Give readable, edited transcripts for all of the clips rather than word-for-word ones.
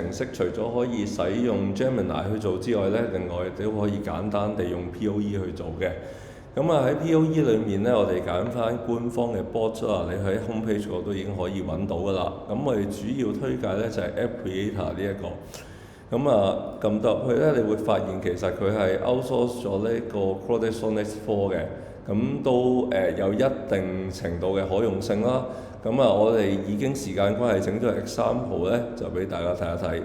程式除咗可以使用 Gemini 去做之外咧，另外都可以簡單地用 POE 去做嘅。咁喺 POE 裏面咧，我哋揀翻官方嘅 bot 啦，你喺 homepage 嗰度已經可以揾到噶啦。咁我哋主要推介咧就係 App Creator 呢一個。咁撳到入去咧，你會發現其實佢係 outsource 咗呢個 Claude Sonnet 4嘅，咁都有一定程度嘅可用性啦。咁我哋已經時間關係整咗 example 咧，就俾大家睇一睇。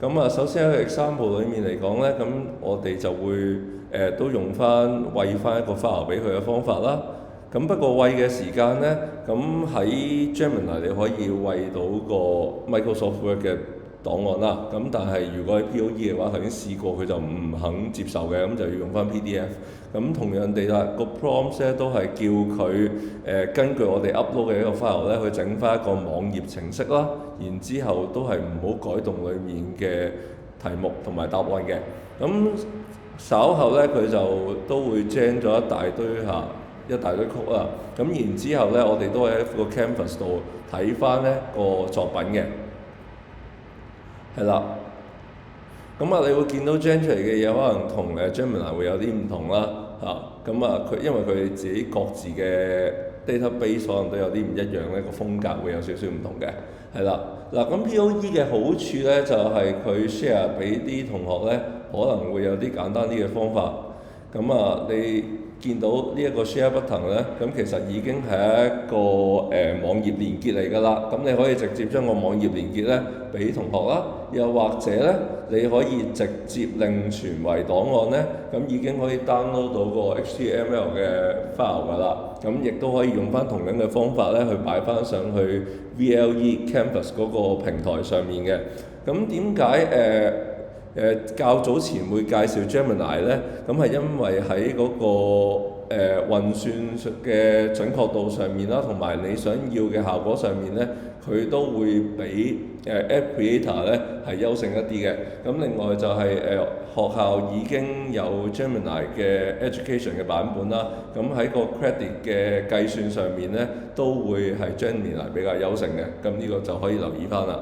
咁首先喺 example 裏面嚟講咧，咁我哋就會都用翻餵翻一個 file 俾佢嘅方法啦。咁不過餵嘅時間咧，咁喺 Gemini 你可以餵到個 Microsoft Word 嘅檔案啦。咁但係如果喺 POE 嘅話，頭先試過佢就唔肯接受嘅，咁就要用翻 PDF。咁同樣地啦，個 prompt 咧都係叫佢根據我哋 upload 嘅一個 file 咧，去整翻一個網頁程式啦。然之後都係唔好改動裡面嘅題目同埋答案嘅。咁稍後咧佢就都會 gen 咗一大堆曲啦。咁然之後咧，我哋都喺個 canvas 度睇翻咧個作品嘅。係啦。咁你會見到 gen 出嚟嘅嘢可能同Gemini 會有啲唔同啦。咁佢因為佢哋自己各自嘅 database 可能都有啲唔一樣咧，個風格會有少少唔同嘅。係啦。嗱，咁 POE 嘅好處咧就係佢 share 俾啲同學咧，可能會有啲簡單啲嘅方法。咁你見到呢一個 share button 咧，咁其實已經係一個網頁連結嚟㗎啦。咁你可以直接將個網頁連結咧俾同學啦，又或者咧你可以直接另傳為檔案咧，咁已經可以 download 到個 HTML 嘅 file 㗎啦。咁亦都可以用翻同樣嘅方法咧去擺翻上去 VLE Canvas 嗰個平台上面嘅。咁點解較早前會介紹 Gemini 咧？咁係因為喺嗰個運算嘅準確度上面啦，同埋你想要嘅效果上面咧，佢都會比App Creator 咧係優勝一啲嘅。咁另外就係學校已經有 Gemini 嘅 Education 嘅版本啦。咁喺個 credit 嘅計算上面咧，都會係 Gemini 比較優勝嘅。咁呢個就可以留意翻啦。